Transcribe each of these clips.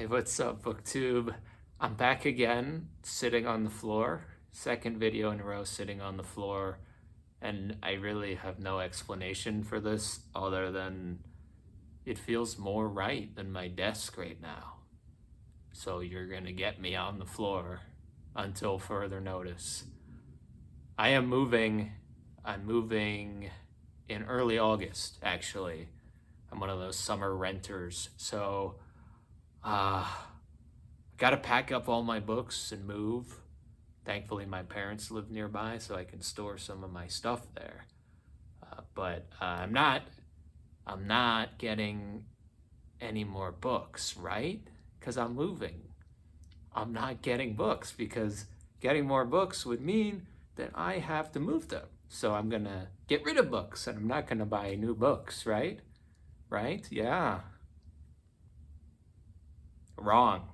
Hey, what's up, BookTube? I'm back again, sitting on the floor. Second video in a row sitting on the floor. And I really have no explanation for this other than it feels more right than my desk right now. So you're gonna get me on the floor until further notice. I'm moving in early August, actually. I'm one of those summer renters. So, gotta pack up all my books and move. Thankfully, my parents live nearby, so I can store some of my stuff there. But I'm not getting any more books, right? Because I'm moving. I'm not getting books because getting more books would mean that I have to move them. So I'm gonna get rid of books and I'm not gonna buy new books, right? Right? Yeah. Wrong.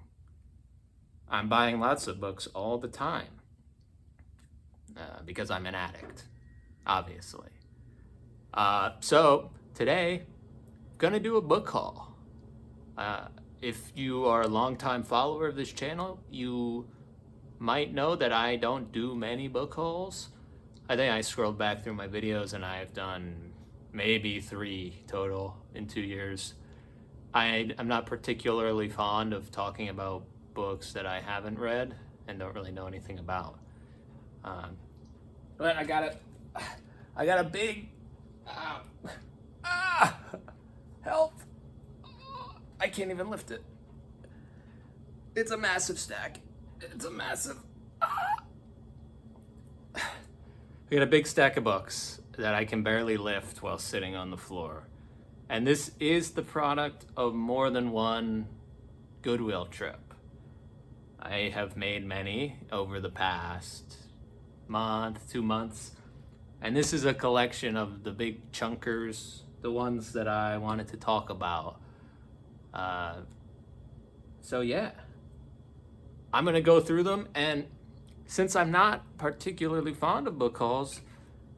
I'm buying lots of books all the time because I'm an addict, obviously. So today, I'm gonna do a book haul. If you are a longtime follower of this channel, you might know that I don't do many book hauls. I think I scrolled back through my videos and I've done maybe 3 total in 2 years. I'm not particularly fond of talking about books that I haven't read and don't really know anything about. But I got a big, help! I can't even lift it. It's a massive stack. It's a massive, I got a big stack of books that I can barely lift while sitting on the floor. And this is the product of more than one Goodwill trip. I have made many over the past month, 2 months. And this is a collection of the big chunkers, the ones that I wanted to talk about. So yeah, I'm gonna go through them, and since I'm not particularly fond of book hauls,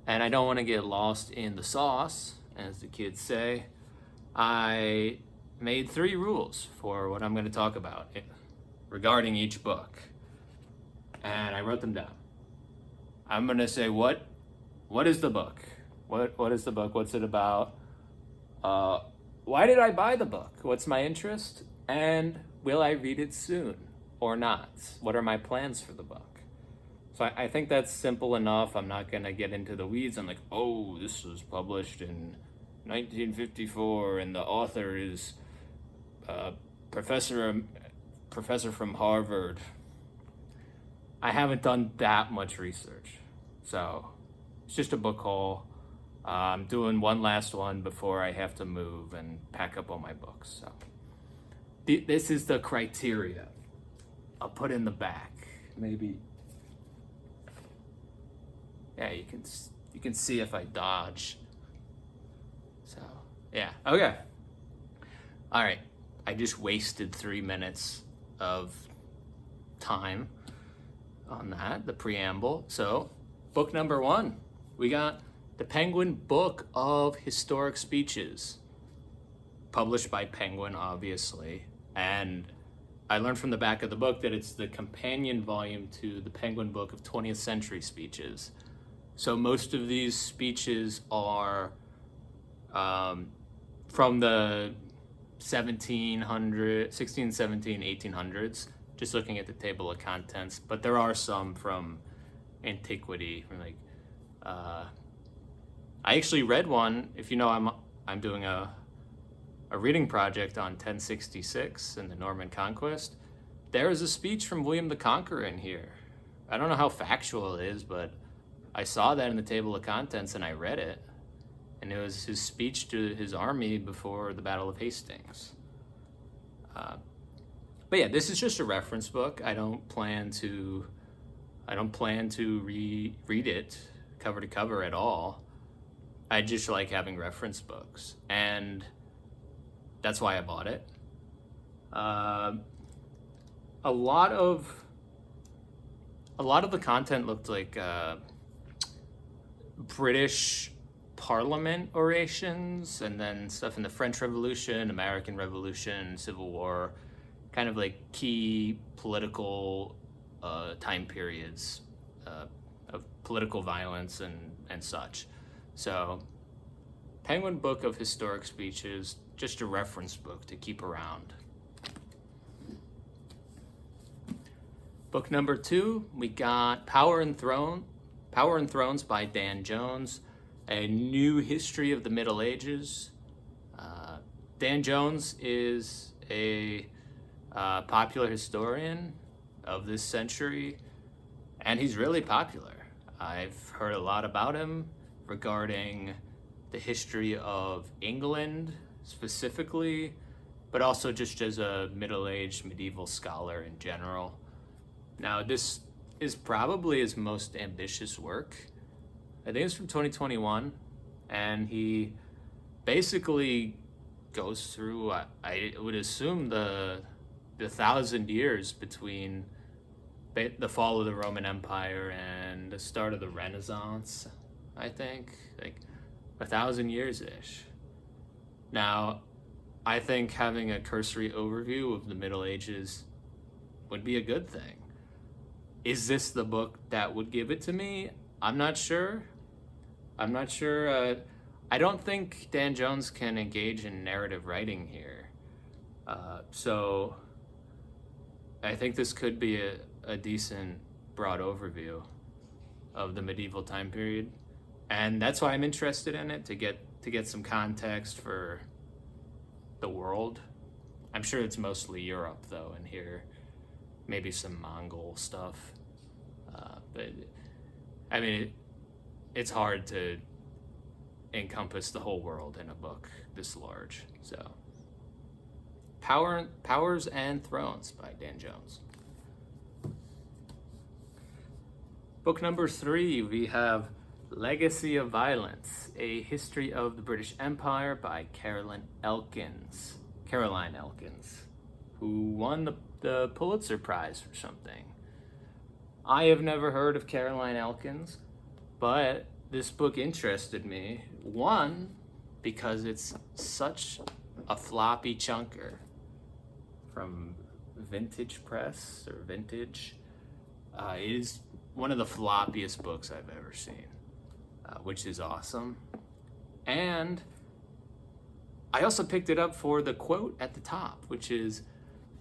and I don't want to get lost in the sauce, as the kids say, I made 3 rules for what I'm going to talk about regarding each book, and I wrote them down. I'm going to say what is the book? What is the book? What's it about? Why did I buy the book? What's my interest? And will I read it soon or not? What are my plans for the book? So I think that's simple enough. I'm not going to get into the weeds. I'm like, oh, this was published in 1954 and the author is a professor from Harvard. I haven't done that much research. So it's just a book haul. I'm doing one last one before I have to move and pack up all my books. So this is the criteria. I'll put in the back. Maybe. Yeah, you can see if I dodge. So, yeah, okay. All right, I just wasted 3 minutes of time on that, the preamble. So, book number 1, we got the Penguin Book of Historic Speeches, published by Penguin, obviously. And I learned from the back of the book that it's the companion volume to the Penguin Book of 20th Century Speeches. So most of these speeches are from the 16, 17, 1800s, just looking at the table of contents. But there are some from antiquity, from like, I actually read one, if you know, I'm doing a reading project on 1066 and the Norman Conquest. There is a speech from William the Conqueror in here. I don't know how factual it is, but I saw that in the table of contents and I read it. And it was his speech to his army before the Battle of Hastings. But yeah, this is just a reference book. I don't plan to read it cover to cover at all. I just like having reference books, and that's why I bought it. A lot of the content looked like British Parliament orations, and then stuff in the French Revolution, American Revolution, Civil War, kind of like key political time periods of political violence and such. So Penguin Book of Historic Speeches, just a reference book to keep around. Book number 2, we got Power and Thrones by Dan Jones, a new history of the Middle Ages. Dan Jones is a popular historian of this century, and he's really popular. I've heard a lot about him regarding the history of England specifically, but also just as a middle-aged medieval scholar in general. Now, this is probably his most ambitious work. I think it's from 2021, and he basically goes through, I would assume, the 1,000 years between the fall of the Roman Empire and the start of the Renaissance, I think. Like 1,000 years-ish. Now, I think having a cursory overview of the Middle Ages would be a good thing. Is this the book that would give it to me? I'm not sure. I don't think Dan Jones can engage in narrative writing here. So I think this could be a decent broad overview of the medieval time period. And that's why I'm interested in it, to get some context for the world. I'm sure it's mostly Europe, though, in here. Maybe some Mongol stuff. But, I mean, it's hard to encompass the whole world in a book this large. So, Powers and Thrones by Dan Jones. Book number 3, we have Legacy of Violence, A History of the British Empire by Caroline Elkins, who won the Pulitzer Prize for something. I have never heard of Caroline Elkins, but this book interested me. One, because it's such a floppy chunker from Vintage Press, or Vintage. It is one of the floppiest books I've ever seen, which is awesome. And I also picked it up for the quote at the top, which is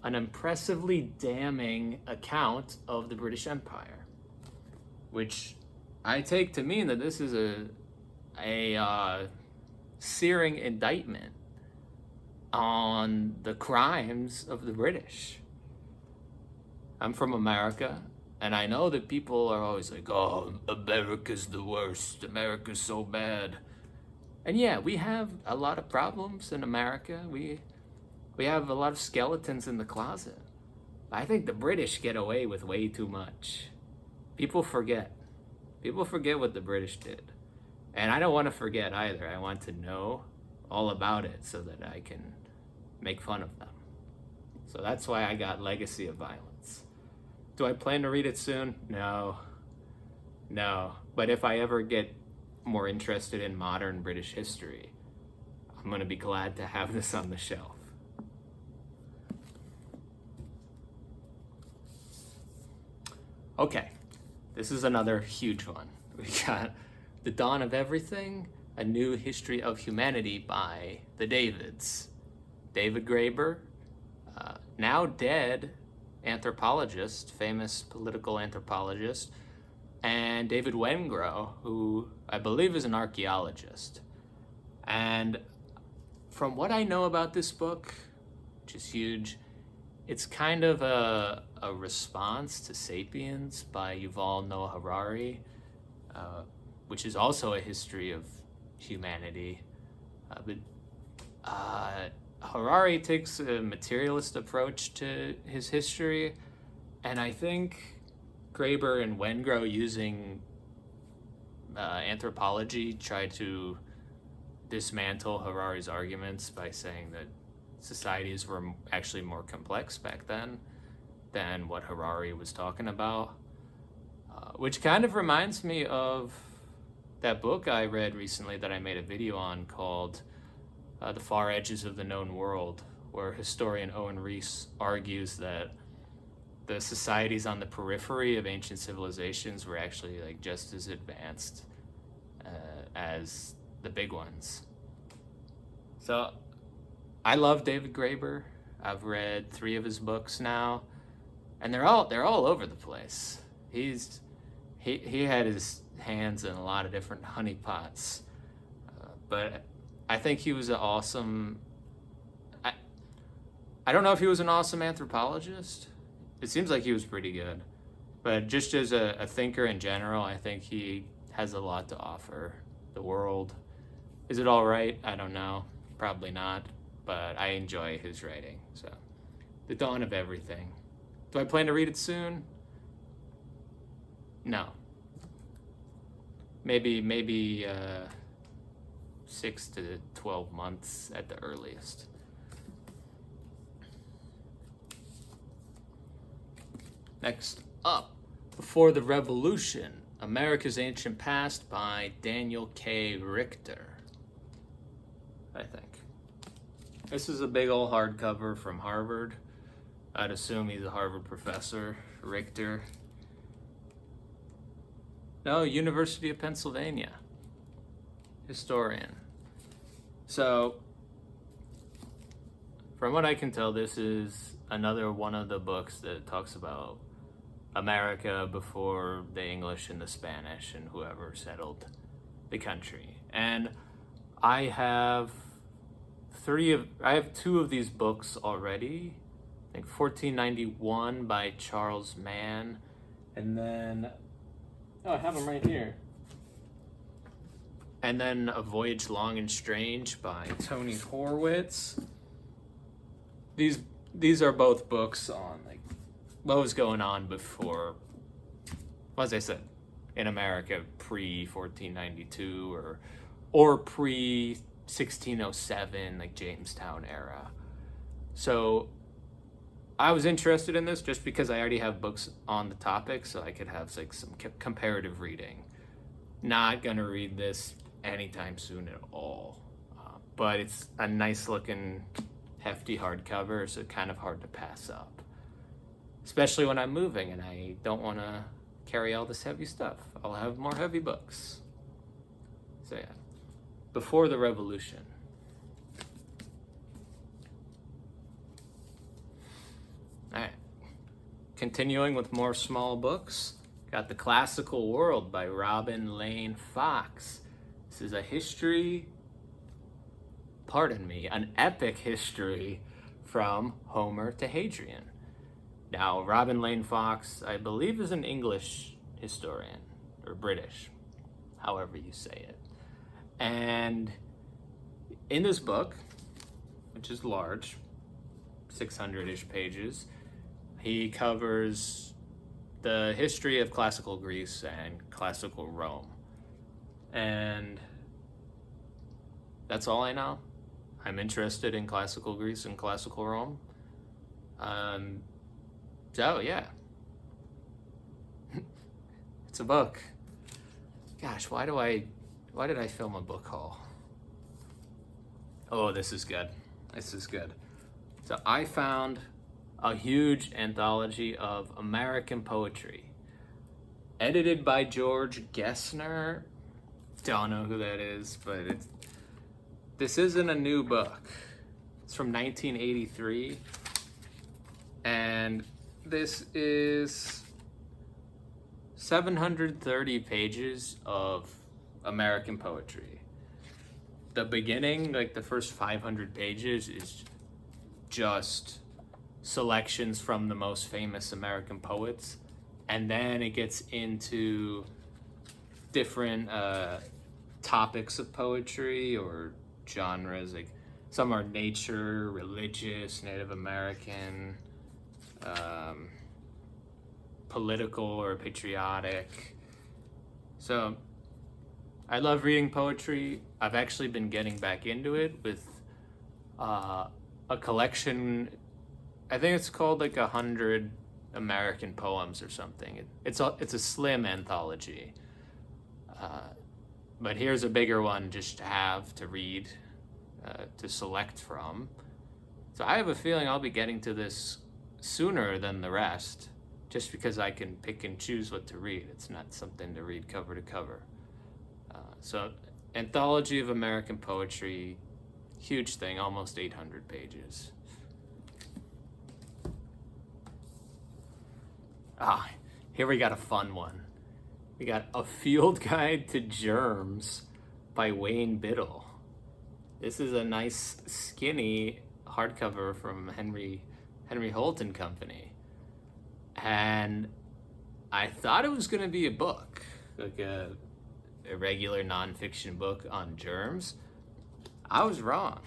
an impressively damning account of the British Empire, which I take to mean that this is a searing indictment on the crimes of the British. I'm from America, and I know that people are always like, oh, America's the worst, America's so bad. And yeah, we have a lot of problems in America. We have a lot of skeletons in the closet. I think the British get away with way too much. People forget. People forget what the British did. And I don't want to forget either. I want to know all about it so that I can make fun of them. So that's why I got Legacy of Violence. Do I plan to read it soon? No. But if I ever get more interested in modern British history, I'm going to be glad to have this on the shelf. Okay, this is another huge one. We got The Dawn of Everything, A New History of Humanity by the Davids. David Graeber, now dead anthropologist, famous political anthropologist, and David Wengrow, who I believe is an archaeologist. And from what I know about this book, which is huge, it's kind of a response to *Sapiens* by Yuval Noah Harari, which is also a history of humanity. But Harari takes a materialist approach to his history, and I think Graeber and Wengrow, using anthropology, try to dismantle Harari's arguments by saying that societies were actually more complex back then than what Harari was talking about, which kind of reminds me of that book I read recently that I made a video on called The Far Edges of the Known World, where historian Owen Rees argues that the societies on the periphery of ancient civilizations were actually like just as advanced as the big ones. So I love David Graeber. I've read 3 of his books now, and they're all over the place. He had his hands in a lot of different honeypots, but I think he was an awesome. I don't know if he was an awesome anthropologist. It seems like he was pretty good, but just as a thinker in general, I think he has a lot to offer the world. Is it all right? I don't know. Probably not, but I enjoy his writing. So, The Dawn of Everything. Do I plan to read it soon? No. Maybe 6 to 12 months at the earliest. Next up, Before the Revolution, America's Ancient Past by Daniel K. Richter, I think. This is a big old hardcover from Harvard. I'd assume he's a Harvard professor, Richter. No, University of Pennsylvania. Historian. So, from what I can tell, this is another one of the books that talks about America before the English and the Spanish and whoever settled the country. And I have 2 of these books already. I think 1491 by Charles Mann, and then I have them right here. And then A Voyage Long and Strange by Tony Horwitz. These are both books on like what was going on before, as I said, in America pre-1492 or pre-1607, like Jamestown era. So I was interested in this just because I already have books on the topic, so I could have like some comparative reading. Not gonna read this anytime soon at all, but it's a nice looking hefty hardcover, so kind of hard to pass up, especially when I'm moving and I don't want to carry all this heavy stuff. I'll have more heavy books. So yeah, Before the Revolution. All right, continuing with more small books, got The Classical World by Robin Lane Fox. This is an epic history from Homer to Hadrian. Now, Robin Lane Fox, I believe, is an English historian, or British, however you say it. And in this book, which is large, 600-ish pages, he covers the history of classical Greece and classical Rome. And that's all I know. I'm interested in classical Greece and classical Rome. So yeah, it's a book. Gosh, why did I film a book haul? Oh, this is good. So I found a huge anthology of American poetry, edited by George Gessner. Don't know who that is, but this isn't a new book. It's from 1983, and this is 730 pages of American poetry. The beginning, like the first 500 pages, is just selections from the most famous American poets, and then it gets into different topics of poetry or genres. Like some are nature, religious, Native American, political or patriotic. So I love reading poetry. I've actually been getting back into it with a collection. I think it's called like 100 American Poems or something. It's a slim anthology. But here's a bigger one just to have to read, to select from. So I have a feeling I'll be getting to this sooner than the rest, just because I can pick and choose what to read. It's not something to read cover to cover. So Anthology of American Poetry, huge thing, almost 800 pages. Here we got a fun one. We got A Field Guide to Germs by Wayne Biddle. This is a nice skinny hardcover from Henry Holt and Company. And I thought it was going to be a book, like a regular nonfiction book on germs. I was wrong.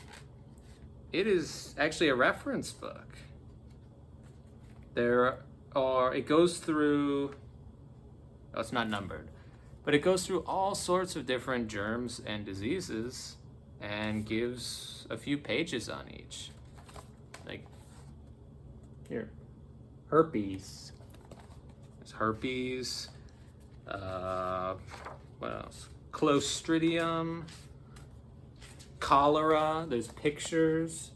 It is actually a reference book. It goes through, it's not numbered, but it goes through all sorts of different germs and diseases and gives a few pages on each. Like, here, herpes. There's herpes. What else? Clostridium. Cholera. There's pictures.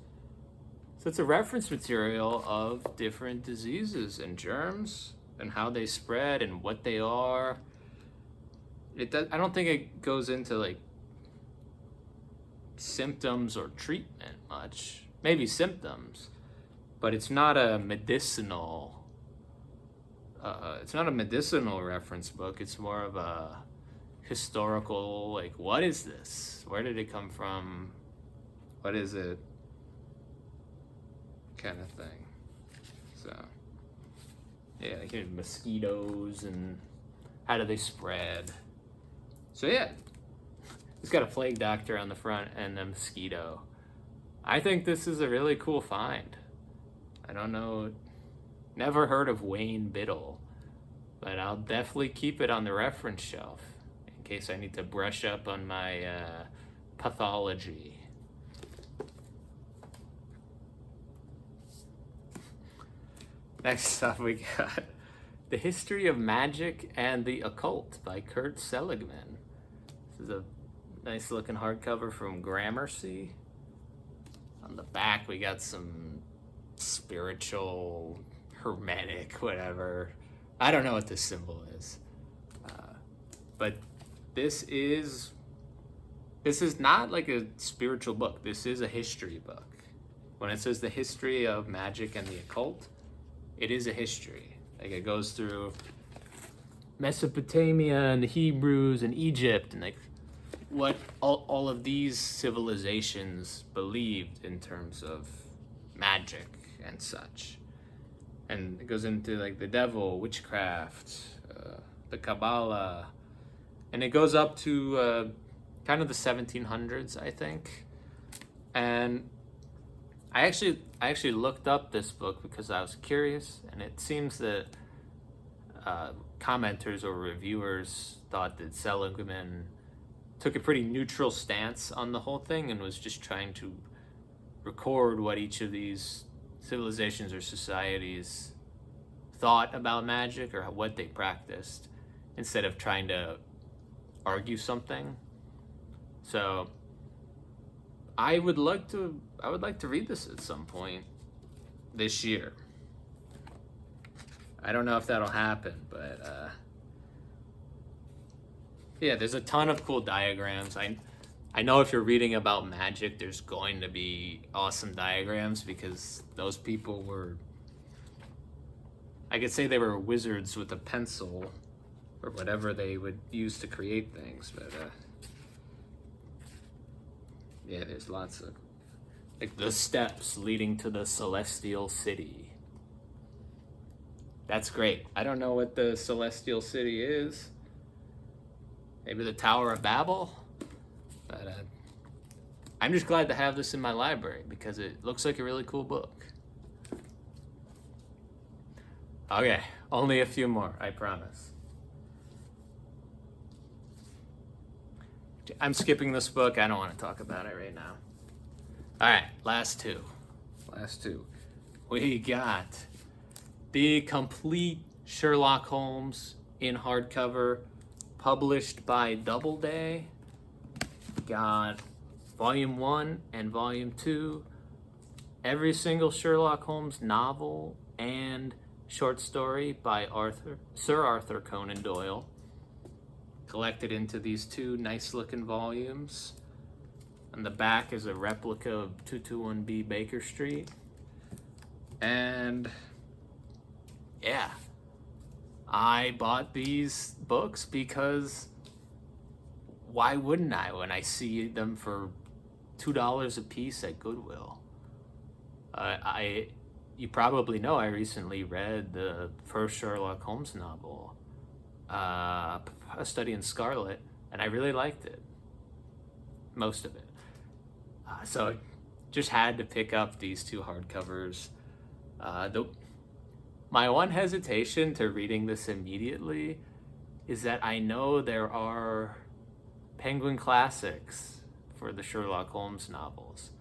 So it's a reference material of different diseases and germs and how they spread and what they are. I don't think it goes into like symptoms or treatment much. Maybe symptoms, but it's not a medicinal. It's not a medicinal reference book. It's more of a historical, like, what is this? Where did it come from? What is it? Kind of thing. So, yeah, here mosquitoes and how do they spread? So yeah, it's got a plague doctor on the front and a mosquito. I think this is a really cool find. I don't know, never heard of Wayne Biddle, but I'll definitely keep it on the reference shelf in case I need to brush up on my pathology. Next up, we got The History of Magic and the Occult by Kurt Seligman. This is a nice looking hardcover from Gramercy. On the back, we got some spiritual, hermetic, whatever. I don't know what this symbol is. But this is not like a spiritual book. This is a history book. When it says The History of Magic and the Occult, it is a history. Like, it goes through Mesopotamia and the Hebrews and Egypt and like what all of these civilizations believed in terms of magic and such. And it goes into like the devil, witchcraft, the Kabbalah, and it goes up to kind of the 1700s, I think. And I actually looked up this book because I was curious, and it seems that commenters or reviewers thought that Seligman took a pretty neutral stance on the whole thing and was just trying to record what each of these civilizations or societies thought about magic or what they practiced, instead of trying to argue something. So I would like to read this at some point this year. I don't know if that'll happen, but yeah, there's a ton of cool diagrams. I know if you're reading about magic, there's going to be awesome diagrams because those people were, I could say they were wizards with a pencil or whatever they would use to create things, but yeah, there's lots of, like, the steps leading to the celestial city. That's great. I don't know what the celestial city is. Maybe the Tower of Babel? But I'm just glad to have this in my library because it looks like a really cool book. Okay, only a few more, I promise. I'm skipping this book. I don't want to talk about it right now. All right, last two. We got the complete Sherlock Holmes in hardcover, published by Doubleday. Got Volume 1 and Volume 2 every single Sherlock Holmes novel and short story by Sir Arthur Conan Doyle, collected into these two nice looking volumes. On the back is a replica of 221B Baker Street. And yeah, I bought these books because why wouldn't I when I see them for $2 a piece at Goodwill? You probably know I recently read the first Sherlock Holmes novel, A Study in Scarlet, and I really liked it, most of it. So I just had to pick up these two hardcovers. My one hesitation to reading this immediately is that I know there are Penguin Classics for the Sherlock Holmes novels.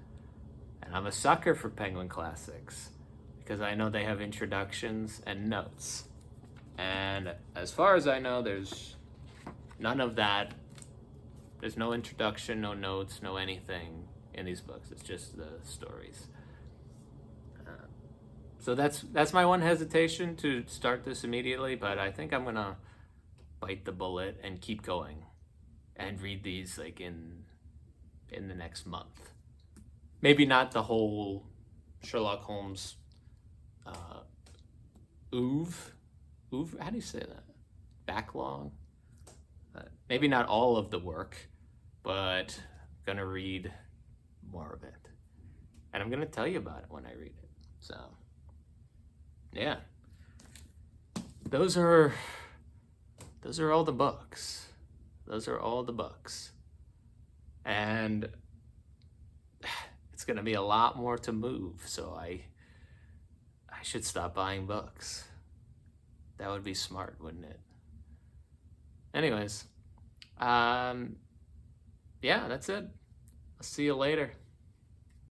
And I'm a sucker for Penguin Classics because I know they have introductions and notes. And as far as I know, there's none of that. There's no introduction, no notes, no anything in these books. It's just the stories. So that's my one hesitation to start this immediately, but I think I'm gonna bite the bullet and keep going and read these like in the next month. Maybe not the whole Sherlock Holmes oeuvre. How do you say that? Backlog? Maybe not all of the work, but I'm gonna read more of it. And I'm gonna tell you about it when I read it. So yeah. Those are all the books. Those are all the books. And it's going to be a lot more to move, so I should stop buying books. That would be smart, wouldn't it? Anyways, yeah, that's it. I'll see you later.